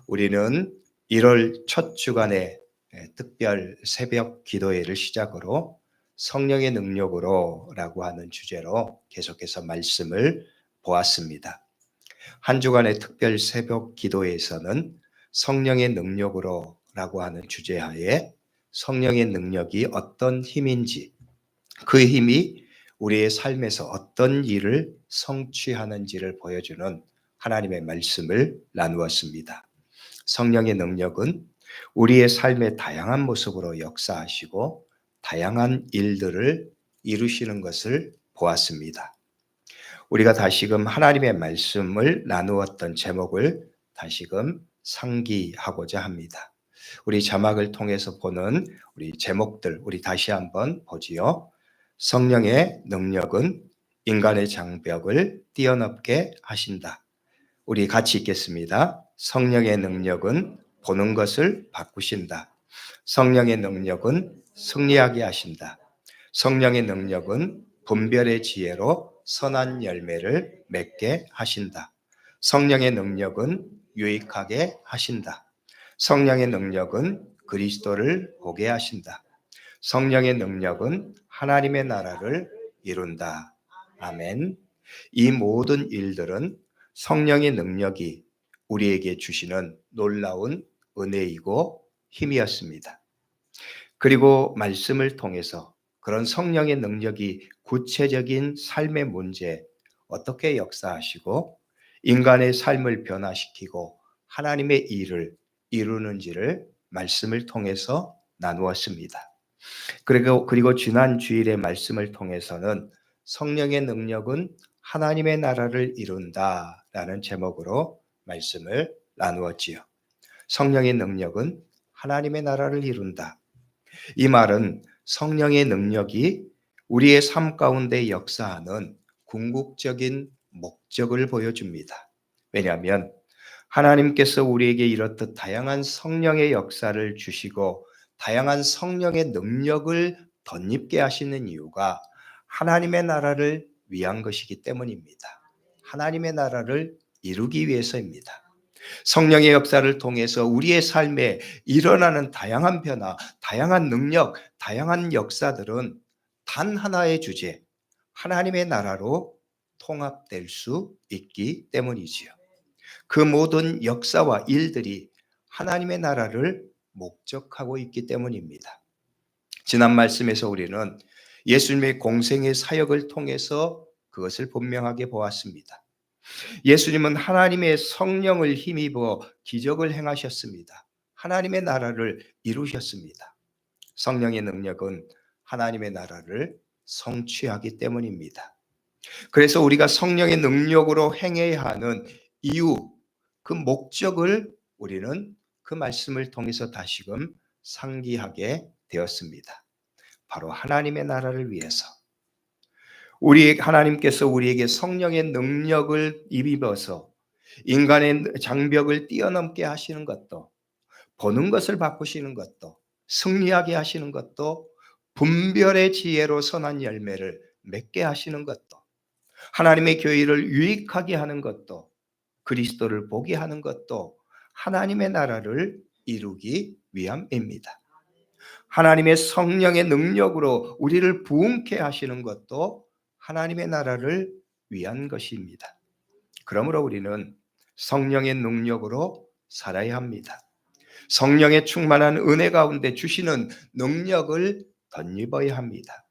우리는 1월 첫 주간에 특별 새벽 기도회를 시작으로 성령의 능력으로라고 하는 주제로 계속해서 말씀을 보았습니다. 한 주간의 특별 새벽 기도회에서는 성령의 능력으로라고 하는 주제하에 성령의 능력이 어떤 힘인지, 그 힘이 우리의 삶에서 어떤 일을 성취하는지를 보여주는 하나님의 말씀을 나누었습니다. 성령의 능력은 우리의 삶의 다양한 모습으로 역사하시고 다양한 일들을 이루시는 것을 보았습니다. 우리가 다시금 하나님의 말씀을 나누었던 제목을 다시금 상기하고자 합니다. 우리 자막을 통해서 보는 우리 제목들 우리 다시 한번 보지요. 성령의 능력은 인간의 장벽을 뛰어넘게 하신다. 우리 같이 읽겠습니다. 성령의 능력은 보는 것을 바꾸신다. 성령의 능력은 승리하게 하신다. 성령의 능력은 분별의 지혜로 선한 열매를 맺게 하신다. 성령의 능력은 유익하게 하신다. 성령의 능력은 그리스도를 보게 하신다. 성령의 능력은 하나님의 나라를 이룬다. 아멘. 이 모든 일들은 성령의 능력이 우리에게 주시는 놀라운 은혜이고 힘이었습니다. 그리고 말씀을 통해서 그런 성령의 능력이 구체적인 삶의 문제에 어떻게 역사하시고 인간의 삶을 변화시키고 하나님의 일을 이루는지를 말씀을 통해서 나누었습니다. 그리고 지난 주일의 말씀을 통해서는 성령의 능력은 하나님의 나라를 이룬다라는 제목으로 말씀을 나누었지요. 성령의 능력은 하나님의 나라를 이룬다. 이 말은 성령의 능력이 우리의 삶 가운데 역사하는 궁극적인 목적을 보여줍니다. 왜냐하면 하나님께서 우리에게 이렇듯 다양한 성령의 역사를 주시고 다양한 성령의 능력을 덧입게 하시는 이유가 하나님의 나라를 위한 것이기 때문입니다. 하나님의 나라를 이루기 위해서입니다. 성령의 역사를 통해서 우리의 삶에 일어나는 다양한 변화, 다양한 능력, 다양한 역사들은 단 하나의 주제, 하나님의 나라로 통합될 수 있기 때문이지요. 그 모든 역사와 일들이 하나님의 나라를 목적하고 있기 때문입니다. 지난 말씀에서 우리는 예수님의 공생의 사역을 통해서 그것을 분명하게 보았습니다. 예수님은 하나님의 성령을 힘입어 기적을 행하셨습니다. 하나님의 나라를 이루셨습니다. 성령의 능력은 하나님의 나라를 성취하기 때문입니다. 그래서 우리가 성령의 능력으로 행해야 하는 이유, 그 목적을 우리는 그 말씀을 통해서 다시금 상기하게 되었습니다. 바로 하나님의 나라를 위해서 하나님께서 우리에게 성령의 능력을 입어서 인간의 장벽을 뛰어넘게 하시는 것도, 보는 것을 바꾸시는 것도, 승리하게 하시는 것도, 분별의 지혜로 선한 열매를 맺게 하시는 것도, 하나님의 교회를 유익하게 하는 것도, 그리스도를 보게 하는 것도 하나님의 나라를 이루기 위함입니다. 하나님의 성령의 능력으로 우리를 부흥케 하시는 것도 하나님의 나라를 위한 것입니다. 그러므로 우리는 성령의 능력으로 살아야 합니다. 성령의 충만한 은혜 가운데 주시는 능력을 덧입어야 합니다.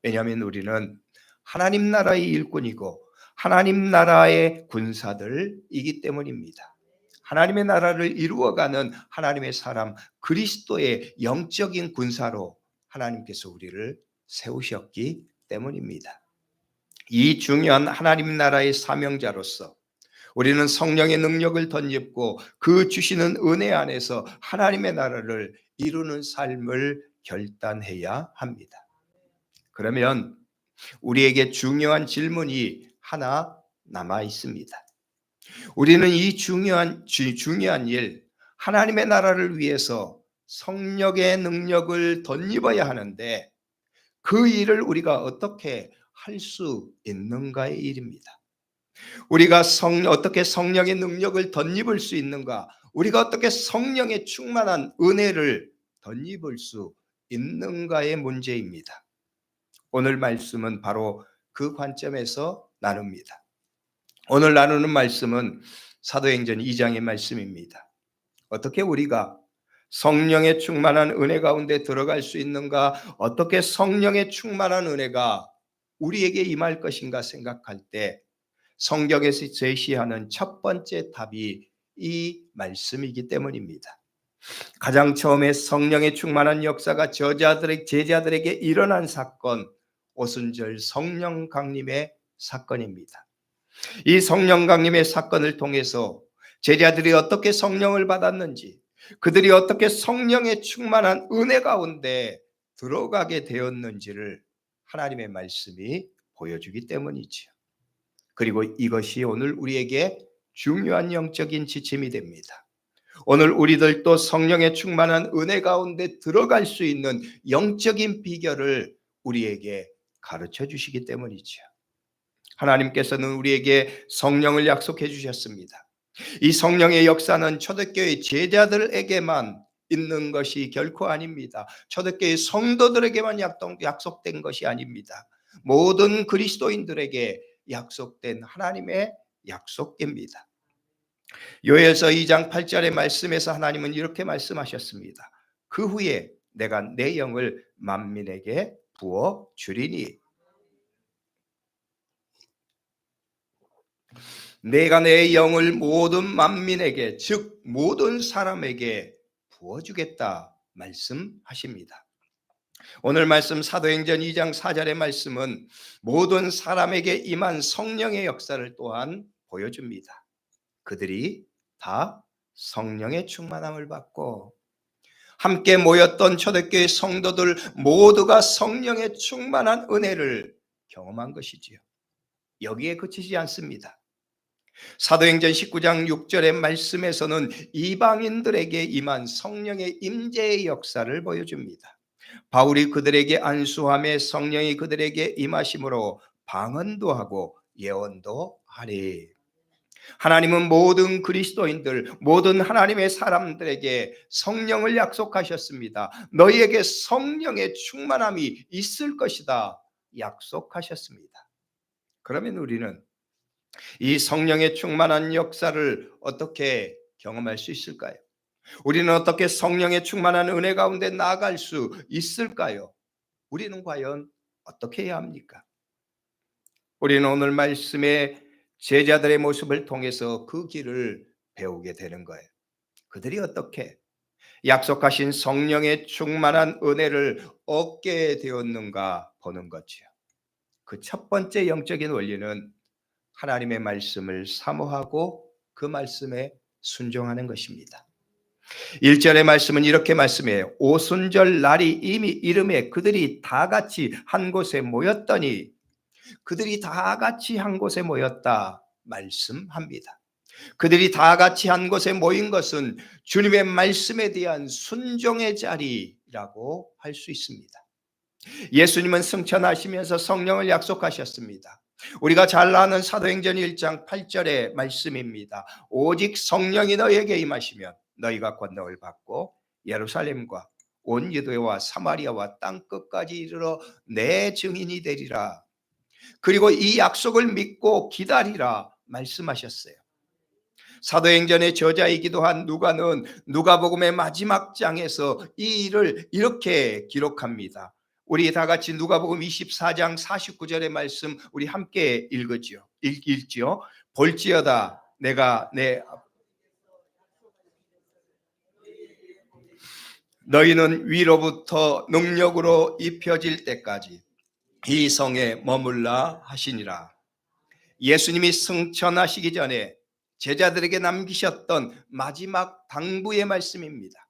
왜냐하면 우리는 하나님 나라의 일꾼이고 하나님 나라의 군사들이기 때문입니다. 하나님의 나라를 이루어가는 하나님의 사람, 그리스도의 영적인 군사로 하나님께서 우리를 세우셨기 때문입니다. 이 중요한 하나님 나라의 사명자로서 우리는 성령의 능력을 덧입고 그 주시는 은혜 안에서 하나님의 나라를 이루는 삶을 결단해야 합니다. 그러면 우리에게 중요한 질문이 하나 남아 있습니다. 우리는 이 중요한 일, 하나님의 나라를 위해서 성령의 능력을 덧입어야 하는데 그 일을 우리가 어떻게 할 수 있는가의 일입니다. 우리가 어떻게 성령의 능력을 덧입을 수 있는가? 우리가 어떻게 성령의 충만한 은혜를 덧입을 수 있는가의 문제입니다. 오늘 말씀은 바로 그 관점에서 나눕니다. 오늘 나누는 말씀은 사도행전 2장의 말씀입니다. 어떻게 우리가 성령의 충만한 은혜 가운데 들어갈 수 있는가? 어떻게 성령의 충만한 은혜가 우리에게 임할 것인가 생각할 때 성경에서 제시하는 첫 번째 답이 이 말씀이기 때문입니다. 가장 처음에 성령의 충만한 역사가 제자들에게 일어난 사건, 오순절 성령 강림의 사건입니다. 이 성령 강림의 사건을 통해서 제자들이 어떻게 성령을 받았는지, 그들이 어떻게 성령의 충만한 은혜 가운데 들어가게 되었는지를 하나님의 말씀이 보여주기 때문이지요. 그리고 이것이 오늘 우리에게 중요한 영적인 지침이 됩니다. 오늘 우리들도 성령의 충만한 은혜 가운데 들어갈 수 있는 영적인 비결을 우리에게 가르쳐 주시기 때문이죠. 하나님께서는 우리에게 성령을 약속해 주셨습니다. 이 성령의 역사는 초대교회 제자들에게만 있는 것이 결코 아닙니다. 초대교회 성도들에게만 약속된 것이 아닙니다. 모든 그리스도인들에게 약속된 하나님의 약속입니다. 요엘서 2장 8절의 말씀에서 하나님은 이렇게 말씀하셨습니다. 그 후에 내가 내 영을 만민에게 부어 주리니, 내가 내 영을 모든 만민에게, 즉 모든 사람에게 부어주겠다 말씀하십니다. 오늘 말씀 사도행전 2장 4절의 말씀은 모든 사람에게 임한 성령의 역사를 또한 보여줍니다. 그들이 다 성령의 충만함을 받고 함께 모였던 초대교회 성도들 모두가 성령의 충만한 은혜를 경험한 것이지요. 여기에 그치지 않습니다. 사도행전 19장 6절의 말씀에서는 이방인들에게 임한 성령의 임재의 역사를 보여줍니다. 바울이 그들에게 안수함에 성령이 그들에게 임하심으로 방언도 하고 예언도 하리. 하나님은 모든 그리스도인들, 모든 하나님의 사람들에게 성령을 약속하셨습니다. 너희에게 성령의 충만함이 있을 것이다 약속하셨습니다. 그러면 우리는 이 성령의 충만한 역사를 어떻게 경험할 수 있을까요? 우리는 어떻게 성령의 충만한 은혜 가운데 나아갈 수 있을까요? 우리는 과연 어떻게 해야 합니까? 우리는 오늘 말씀의 제자들의 모습을 통해서 그 길을 배우게 되는 거예요. 그들이 어떻게 약속하신 성령의 충만한 은혜를 얻게 되었는가 보는 거죠. 그 첫 번째 영적인 원리는 하나님의 말씀을 사모하고 그 말씀에 순종하는 것입니다. 1절의 말씀은 이렇게 말씀해요. 오순절 날이 이미 이름에 그들이 다 같이 한 곳에 모였더니, 그들이 다 같이 한 곳에 모였다 말씀합니다. 그들이 다 같이 한 곳에 모인 것은 주님의 말씀에 대한 순종의 자리라고 할 수 있습니다. 예수님은 승천하시면서 성령을 약속하셨습니다. 우리가 잘 아는 사도행전 1장 8절의 말씀입니다. 오직 성령이 너희에게 임하시면 너희가 권능을 받고 예루살렘과 온 유대와 사마리아와 땅끝까지 이르러 내 증인이 되리라. 그리고 이 약속을 믿고 기다리라 말씀하셨어요. 사도행전의 저자이기도 한 누가는 누가복음의 마지막 장에서 이 일을 이렇게 기록합니다. 우리 다 같이 누가복음 24장 49절의 말씀 우리 함께 읽지요. 볼지어다 내가 너희는 위로부터 능력으로 입혀질 때까지 이 성에 머물라 하시니라. 예수님이 승천하시기 전에 제자들에게 남기셨던 마지막 당부의 말씀입니다.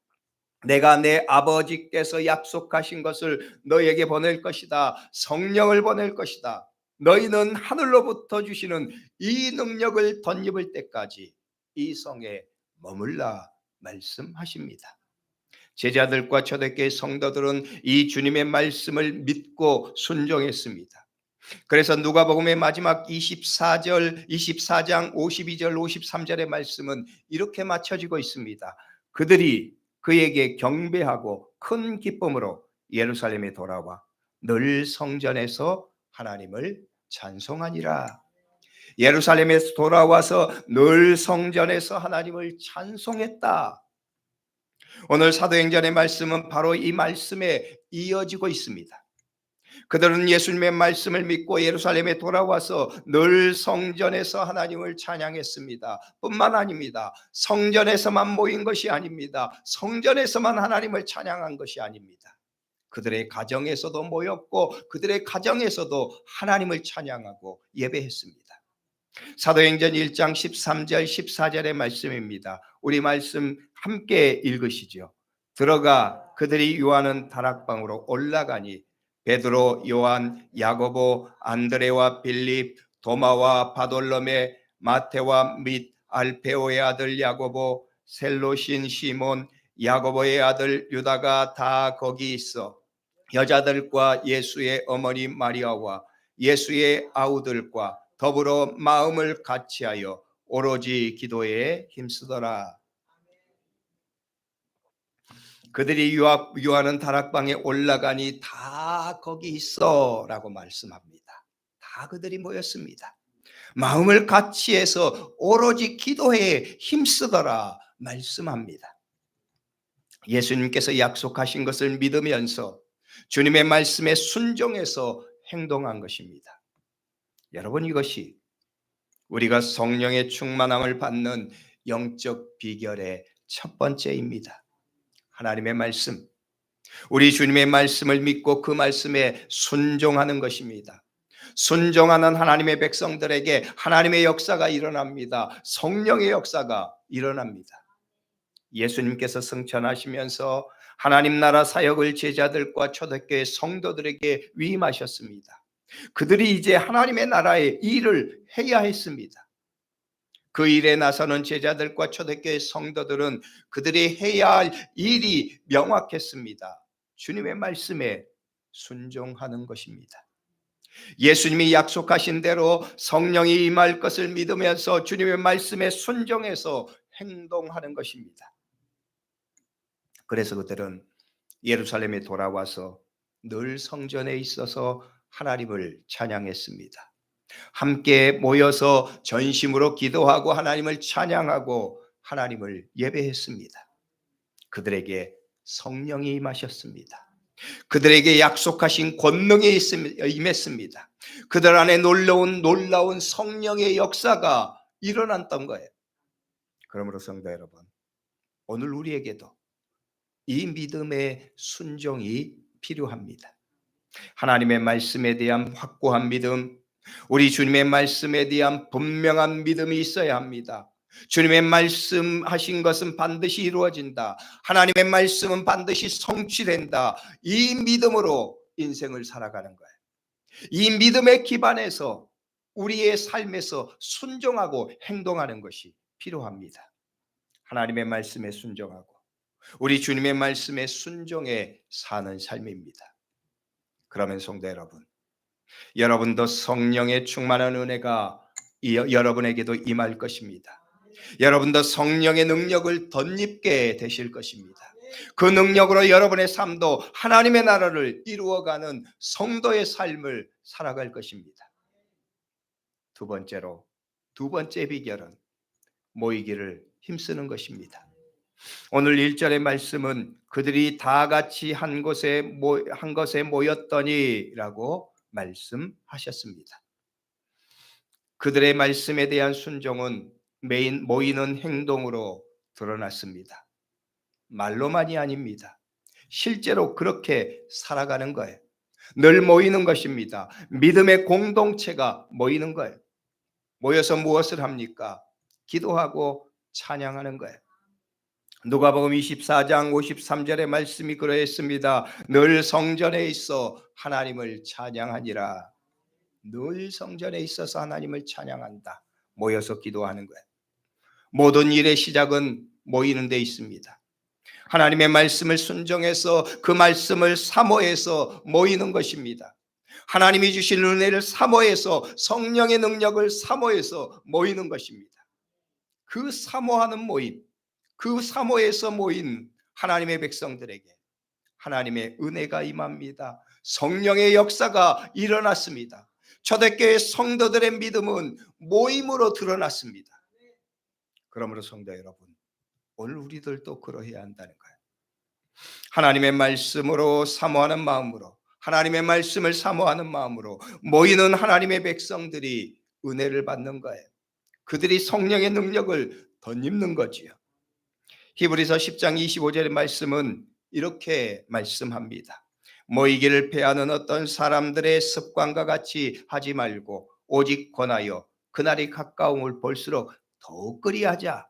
내가 내 아버지께서 약속하신 것을 너희에게 보낼 것이다. 성령을 보낼 것이다. 너희는 하늘로부터 주시는 이 능력을 덧입을 때까지 이 성에 머물라 말씀하십니다. 제자들과 초대교회 성도들은 이 주님의 말씀을 믿고 순종했습니다. 그래서 누가복음의 마지막 24장 52절 53절의 말씀은 이렇게 맞춰지고 있습니다. 그들이 그에게 경배하고 큰 기쁨으로 예루살렘에 돌아와 늘 성전에서 하나님을 찬송하니라. 예루살렘에서 돌아와서 늘 성전에서 하나님을 찬송했다. 오늘 사도행전의 말씀은 바로 이 말씀에 이어지고 있습니다. 그들은 예수님의 말씀을 믿고 예루살렘에 돌아와서 늘 성전에서 하나님을 찬양했습니다. 뿐만 아닙니다. 성전에서만 모인 것이 아닙니다. 성전에서만 하나님을 찬양한 것이 아닙니다. 그들의 가정에서도 모였고 그들의 가정에서도 하나님을 찬양하고 예배했습니다. 사도행전 1장 13절 14절의 말씀입니다. 우리 말씀 함께 읽으시죠. 들어가 그들이 요하는 다락방으로 올라가니 베드로, 요한, 야고보, 안드레와 빌립, 도마와 바돌로메, 마테와 및 알페오의 아들 야고보, 셀로신 시몬, 야고보의 아들 유다가 다 거기 있어 여자들과 예수의 어머니 마리아와 예수의 아우들과 더불어 마음을 같이하여 오로지 기도에 힘쓰더라. 그들이 요하는 다락방에 올라가니 다 거기 있어 라고 말씀합니다. 다 그들이 모였습니다. 마음을 같이해서 오로지 기도에 힘쓰더라 말씀합니다. 예수님께서 약속하신 것을 믿으면서 주님의 말씀에 순종해서 행동한 것입니다. 여러분, 이것이 우리가 성령의 충만함을 받는 영적 비결의 첫 번째입니다. 하나님의 말씀, 우리 주님의 말씀을 믿고 그 말씀에 순종하는 것입니다. 순종하는 하나님의 백성들에게 하나님의 역사가 일어납니다. 성령의 역사가 일어납니다. 예수님께서 승천하시면서 하나님 나라 사역을 제자들과 초대교회 성도들에게 위임하셨습니다. 그들이 이제 하나님의 나라의 일을 해야 했습니다. 그 일에 나서는 제자들과 초대교회 성도들은 그들이 해야 할 일이 명확했습니다. 주님의 말씀에 순종하는 것입니다. 예수님이 약속하신 대로 성령이 임할 것을 믿으면서 주님의 말씀에 순종해서 행동하는 것입니다. 그래서 그들은 예루살렘에 돌아와서 늘 성전에 있어서 하나님을 찬양했습니다. 함께 모여서 전심으로 기도하고 하나님을 찬양하고 하나님을 예배했습니다. 그들에게 성령이 임하셨습니다. 그들에게 약속하신 권능이 임했습니다. 그들 안에 놀라운 성령의 역사가 일어났던 거예요. 그러므로 성도 여러분, 오늘 우리에게도 이 믿음의 순종이 필요합니다. 하나님의 말씀에 대한 확고한 믿음, 우리 주님의 말씀에 대한 분명한 믿음이 있어야 합니다. 주님의 말씀하신 것은 반드시 이루어진다. 하나님의 말씀은 반드시 성취된다. 이 믿음으로 인생을 살아가는 거예요. 이 믿음에 기반해서 우리의 삶에서 순종하고 행동하는 것이 필요합니다. 하나님의 말씀에 순종하고 우리 주님의 말씀에 순종해 사는 삶입니다. 그러면 성도 여러분, 여러분도 성령의 충만한 은혜가 여러분에게도 임할 것입니다. 여러분도 성령의 능력을 덧입게 되실 것입니다. 그 능력으로 여러분의 삶도 하나님의 나라를 이루어가는 성도의 삶을 살아갈 것입니다. 두 번째 비결은 모이기를 힘쓰는 것입니다. 오늘 1절의 말씀은 그들이 다 같이 한 곳에 모였더니 라고 말씀하셨습니다. 그들의 말씀에 대한 순종은 모이는 행동으로 드러났습니다. 말로만이 아닙니다. 실제로 그렇게 살아가는 거예요. 늘 모이는 것입니다. 믿음의 공동체가 모이는 거예요. 모여서 무엇을 합니까? 기도하고 찬양하는 거예요. 누가복음 24장 53절의 말씀이 그러했습니다. 늘 성전에 있어 하나님을 찬양하니라. 늘 성전에 있어서 하나님을 찬양한다. 모여서 기도하는 거예요. 모든 일의 시작은 모이는 데 있습니다. 하나님의 말씀을 순종해서 그 말씀을 사모해서 모이는 것입니다. 하나님이 주신 은혜를 사모해서 성령의 능력을 사모해서 모이는 것입니다. 그 사모하는 모임, 그 사모에서 모인 하나님의 백성들에게 하나님의 은혜가 임합니다. 성령의 역사가 일어났습니다. 초대교회 성도들의 믿음은 모임으로 드러났습니다. 그러므로 성도 여러분, 오늘 우리들도 그러해야 한다는 거예요. 하나님의 말씀으로 사모하는 마음으로, 하나님의 말씀을 사모하는 마음으로 모이는 하나님의 백성들이 은혜를 받는 거예요. 그들이 성령의 능력을 덧입는 거지요. 히브리서 10장 25절의 말씀은 이렇게 말씀합니다. 모이기를 패하는 어떤 사람들의 습관과 같이 하지 말고 오직 권하여 그날이 가까움을 볼수록 더욱 그리하자.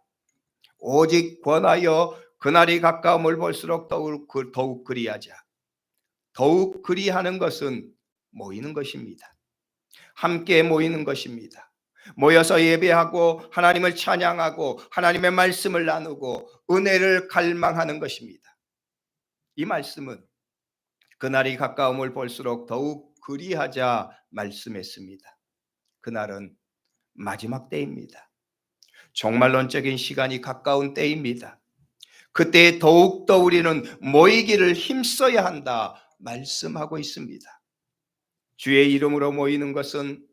오직 권하여 그날이 가까움을 볼수록 더욱 그리하자. 더욱 그리하는 것은 모이는 것입니다. 함께 모이는 것입니다. 모여서 예배하고 하나님을 찬양하고 하나님의 말씀을 나누고 은혜를 갈망하는 것입니다. 이 말씀은 그날이 가까움을 볼수록 더욱 그리하자 말씀했습니다. 그날은 마지막 때입니다. 종말론적인 시간이 가까운 때입니다. 그때 더욱더 우리는 모이기를 힘써야 한다 말씀하고 있습니다. 주의 이름으로 모이는 것은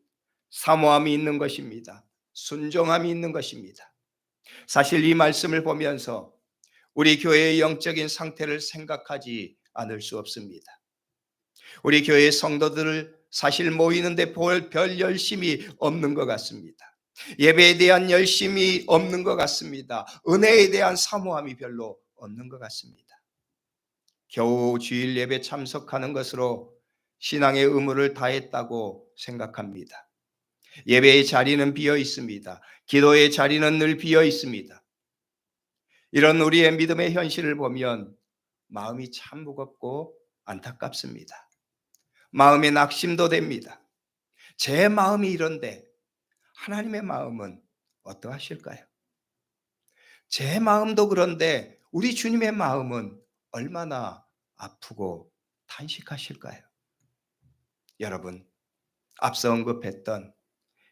사모함이 있는 것입니다. 순종함이 있는 것입니다. 사실 이 말씀을 보면서 우리 교회의 영적인 상태를 생각하지 않을 수 없습니다. 우리 교회의 성도들을 사실 모이는데 별 열심이 없는 것 같습니다. 예배에 대한 열심이 없는 것 같습니다. 은혜에 대한 사모함이 별로 없는 것 같습니다. 겨우 주일 예배 참석하는 것으로 신앙의 의무를 다했다고 생각합니다. 예배의 자리는 비어 있습니다. 기도의 자리는 늘 비어 있습니다. 이런 우리의 믿음의 현실을 보면 마음이 참 무겁고 안타깝습니다. 마음의 낙심도 됩니다. 제 마음이 이런데 하나님의 마음은 어떠하실까요? 제 마음도 그런데 우리 주님의 마음은 얼마나 아프고 탄식하실까요? 여러분, 앞서 언급했던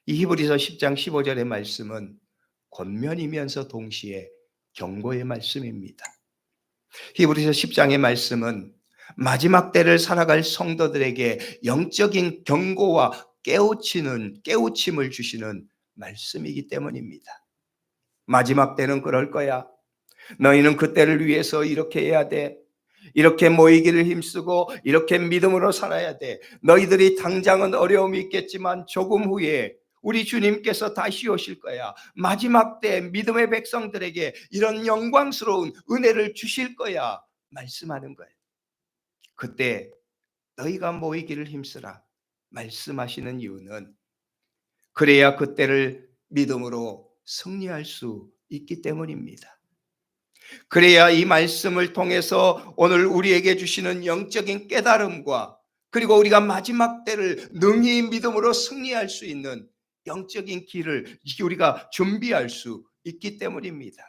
이 히브리서 10장 15절의 말씀은 권면이면서 동시에 경고의 말씀입니다. 히브리서 10장의 말씀은 마지막 때를 살아갈 성도들에게 영적인 경고와 깨우침을 주시는 말씀이기 때문입니다. 마지막 때는 그럴 거야. 너희는 그때를 위해서 이렇게 해야 돼. 이렇게 모이기를 힘쓰고 이렇게 믿음으로 살아야 돼. 너희들이 당장은 어려움이 있겠지만 조금 후에 우리 주님께서 다시 오실 거야. 마지막 때 믿음의 백성들에게 이런 영광스러운 은혜를 주실 거야. 말씀하는 거예요. 그때 너희가 모이기를 힘쓰라 말씀하시는 이유는 그래야 그때를 믿음으로 승리할 수 있기 때문입니다. 그래야 이 말씀을 통해서 오늘 우리에게 주시는 영적인 깨달음과 그리고 우리가 마지막 때를 능히 믿음으로 승리할 수 있는 영적인 길을 우리가 준비할 수 있기 때문입니다.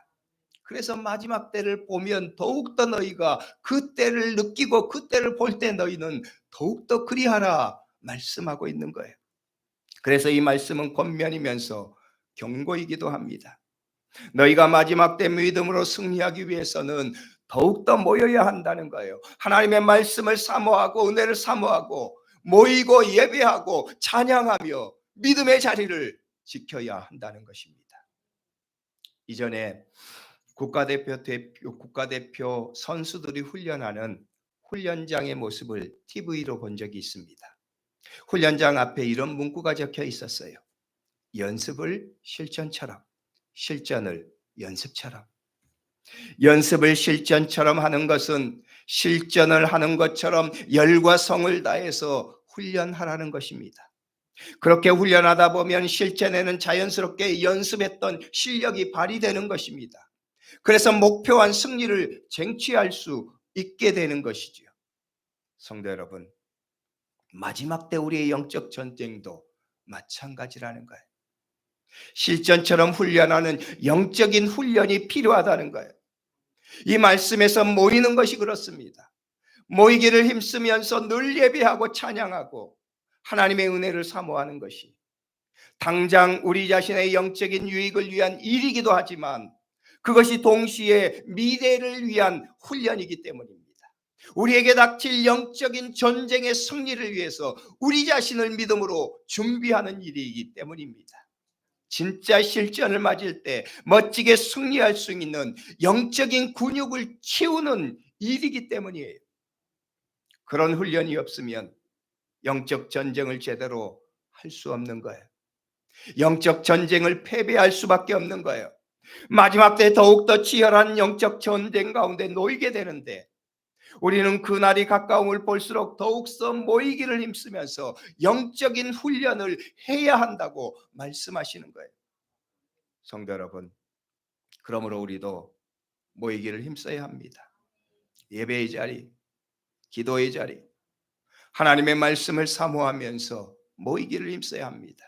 그래서 마지막 때를 보면 더욱더 너희가 그 때를 느끼고 그 때를 볼 때 너희는 더욱더 그리하라 말씀하고 있는 거예요. 그래서 이 말씀은 권면이면서 경고이기도 합니다. 너희가 마지막 때 믿음으로 승리하기 위해서는 더욱더 모여야 한다는 거예요. 하나님의 말씀을 사모하고 은혜를 사모하고 모이고 예배하고 찬양하며 믿음의 자리를 지켜야 한다는 것입니다. 이전에 국가대표 선수들이 훈련하는 훈련장의 모습을 TV로 본 적이 있습니다. 훈련장 앞에 이런 문구가 적혀 있었어요. 연습을 실전처럼, 실전을 연습처럼. 연습을 실전처럼 하는 것은 실전을 하는 것처럼 열과 성을 다해서 훈련하라는 것입니다. 그렇게 훈련하다 보면 실전에는 자연스럽게 연습했던 실력이 발휘되는 것입니다. 그래서 목표한 승리를 쟁취할 수 있게 되는 것이지요. 성도 여러분, 마지막 때 우리의 영적 전쟁도 마찬가지라는 거예요. 실전처럼 훈련하는 영적인 훈련이 필요하다는 거예요. 이 말씀에서 모이는 것이 그렇습니다. 모이기를 힘쓰면서 늘 예배하고 찬양하고 하나님의 은혜를 사모하는 것이 당장 우리 자신의 영적인 유익을 위한 일이기도 하지만 그것이 동시에 미래를 위한 훈련이기 때문입니다. 우리에게 닥칠 영적인 전쟁의 승리를 위해서 우리 자신을 믿음으로 준비하는 일이기 때문입니다. 진짜 실전을 맞을 때 멋지게 승리할 수 있는 영적인 근육을 키우는 일이기 때문이에요. 그런 훈련이 없으면 영적 전쟁을 제대로 할 수 없는 거예요. 영적 전쟁을 패배할 수밖에 없는 거예요. 마지막 때 더욱더 치열한 영적 전쟁 가운데 놓이게 되는데 우리는 그날이 가까움을 볼수록 더욱더 모이기를 힘쓰면서 영적인 훈련을 해야 한다고 말씀하시는 거예요. 성도 여러분, 그러므로 우리도 모이기를 힘써야 합니다. 예배의 자리, 기도의 자리, 하나님의 말씀을 사모하면서 모이기를 힘써야 합니다.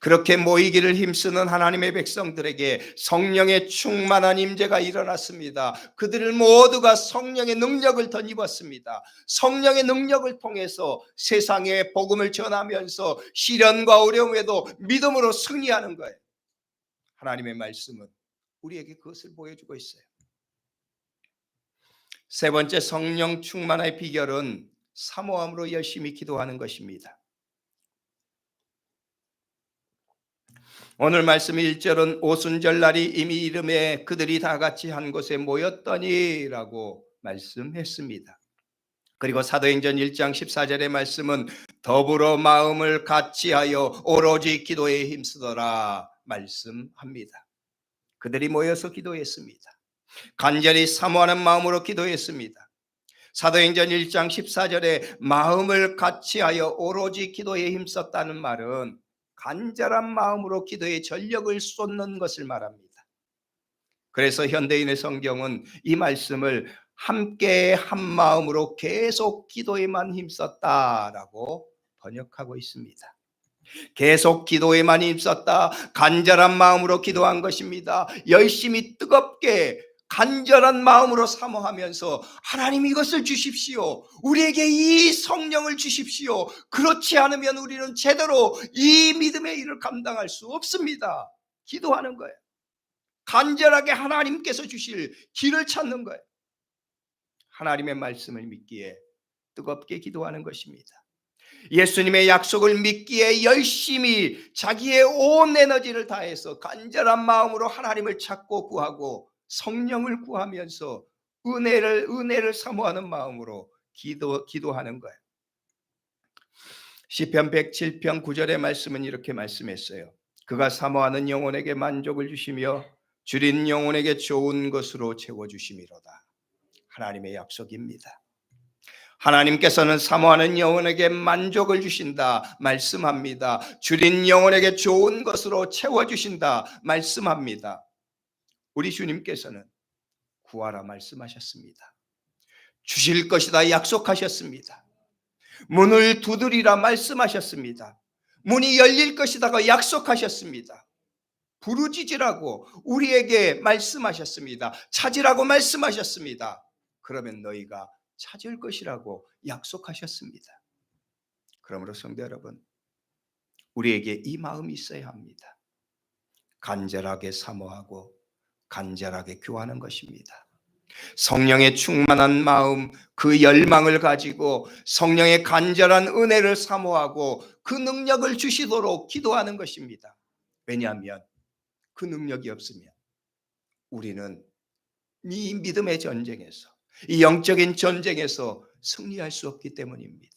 그렇게 모이기를 힘쓰는 하나님의 백성들에게 성령의 충만한 임재가 일어났습니다. 그들 모두가 성령의 능력을 덧입었습니다. 성령의 능력을 통해서 세상에 복음을 전하면서 시련과 어려움에도 믿음으로 승리하는 거예요. 하나님의 말씀은 우리에게 그것을 보여주고 있어요. 세 번째, 성령 충만의 비결은 사모함으로 열심히 기도하는 것입니다. 오늘 말씀 1절은 오순절날이 이미 이름에 그들이 다 같이 한 곳에 모였더니라고 말씀했습니다. 그리고 사도행전 1장 14절의 말씀은 더불어 마음을 같이하여 오로지 기도에 힘쓰더라 말씀합니다. 그들이 모여서 기도했습니다. 간절히 사모하는 마음으로 기도했습니다. 사도행전 1장 14절에 마음을 같이하여 오로지 기도에 힘썼다는 말은 간절한 마음으로 기도에 전력을 쏟는 것을 말합니다. 그래서 현대인의 성경은 이 말씀을 함께 한 마음으로 계속 기도에만 힘썼다라고 번역하고 있습니다. 계속 기도에만 힘썼다, 간절한 마음으로 기도한 것입니다. 열심히 뜨겁게 간절한 마음으로 사모하면서 하나님 이것을 주십시오. 우리에게 이 성령을 주십시오. 그렇지 않으면 우리는 제대로 이 믿음의 일을 감당할 수 없습니다. 기도하는 거예요. 간절하게 하나님께서 주실 길을 찾는 거예요. 하나님의 말씀을 믿기에 뜨겁게 기도하는 것입니다. 예수님의 약속을 믿기에 열심히 자기의 온 에너지를 다해서 간절한 마음으로 하나님을 찾고 구하고 성령을 구하면서 은혜를 사모하는 마음으로 기도하는 거예요. 시편 107편 9절의 말씀은 이렇게 말씀했어요. 그가 사모하는 영혼에게 만족을 주시며 줄인 영혼에게 좋은 것으로 채워주심이로다. 하나님의 약속입니다. 하나님께서는 사모하는 영혼에게 만족을 주신다 말씀합니다. 줄인 영혼에게 좋은 것으로 채워주신다 말씀합니다. 우리 주님께서는 구하라 말씀하셨습니다. 주실 것이다 약속하셨습니다. 문을 두드리라 말씀하셨습니다. 문이 열릴 것이다가 약속하셨습니다. 부르짖으라고 우리에게 말씀하셨습니다. 찾으라고 말씀하셨습니다. 그러면 너희가 찾을 것이라고 약속하셨습니다. 그러므로 성도 여러분, 우리에게 이 마음이 있어야 합니다. 간절하게 사모하고 간절하게 교하는 것입니다. 성령의 충만한 마음, 그 열망을 가지고 성령의 간절한 은혜를 사모하고 그 능력을 주시도록 기도하는 것입니다. 왜냐하면 그 능력이 없으면 우리는 이 믿음의 전쟁에서, 이 영적인 전쟁에서 승리할 수 없기 때문입니다.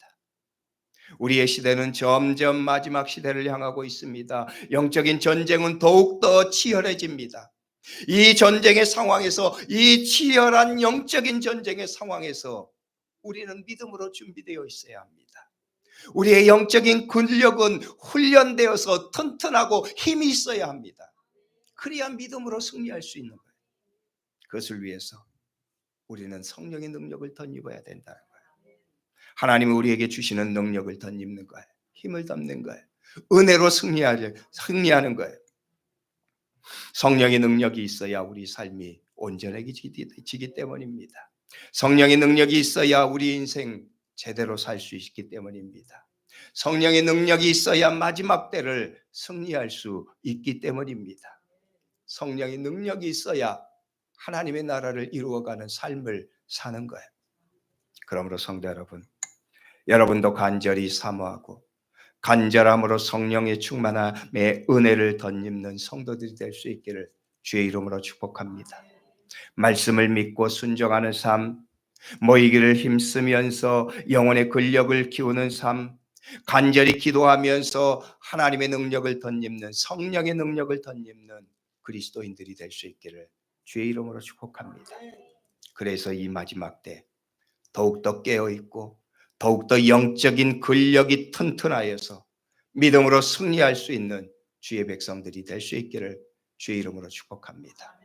우리의 시대는 점점 마지막 시대를 향하고 있습니다. 영적인 전쟁은 더욱더 치열해집니다. 이 전쟁의 상황에서, 이 치열한 영적인 전쟁의 상황에서 우리는 믿음으로 준비되어 있어야 합니다. 우리의 영적인 근력은 훈련되어서 튼튼하고 힘이 있어야 합니다. 그래야 믿음으로 승리할 수 있는 거예요. 그것을 위해서 우리는 성령의 능력을 덧입어야 된다는 거예요. 하나님이 우리에게 주시는 능력을 덧입는 거예요. 힘을 덮는 거예요. 은혜로 승리하는 거예요. 성령의 능력이 있어야 우리 삶이 온전해지기 때문입니다. 성령의 능력이 있어야 우리 인생 제대로 살 수 있기 때문입니다. 성령의 능력이 있어야 마지막 때를 승리할 수 있기 때문입니다. 성령의 능력이 있어야 하나님의 나라를 이루어가는 삶을 사는 거예요. 그러므로 성도 여러분, 여러분도 간절히 사모하고 간절함으로 성령의 충만함의 은혜를 덧입는 성도들이 될 수 있기를 주의 이름으로 축복합니다. 말씀을 믿고 순종하는 삶, 모이기를 힘쓰면서 영혼의 근력을 키우는 삶, 간절히 기도하면서 하나님의 능력을 덧입는, 성령의 능력을 덧입는 그리스도인들이 될 수 있기를 주의 이름으로 축복합니다. 그래서 이 마지막 때 더욱더 깨어있고 더욱더 영적인 근력이 튼튼하여서 믿음으로 승리할 수 있는 주의 백성들이 될 수 있기를 주의 이름으로 축복합니다.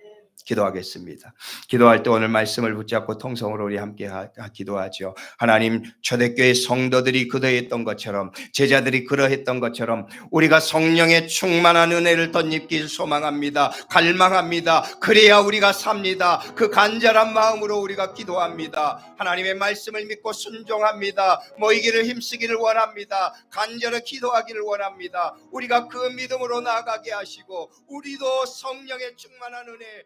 기도하겠습니다. 기도할 때 오늘 말씀을 붙잡고 통성으로 우리 함께 기도하죠. 하나님, 초대교회 성도들이 그러했던 것처럼, 제자들이 그러했던 것처럼 우리가 성령의 충만한 은혜를 덧입길 소망합니다. 갈망합니다. 그래야 우리가 삽니다. 그 간절한 마음으로 우리가 기도합니다. 하나님의 말씀을 믿고 순종합니다. 모이기를 힘쓰기를 원합니다. 간절히 기도하기를 원합니다. 우리가 그 믿음으로 나아가게 하시고 우리도 성령의 충만한 은혜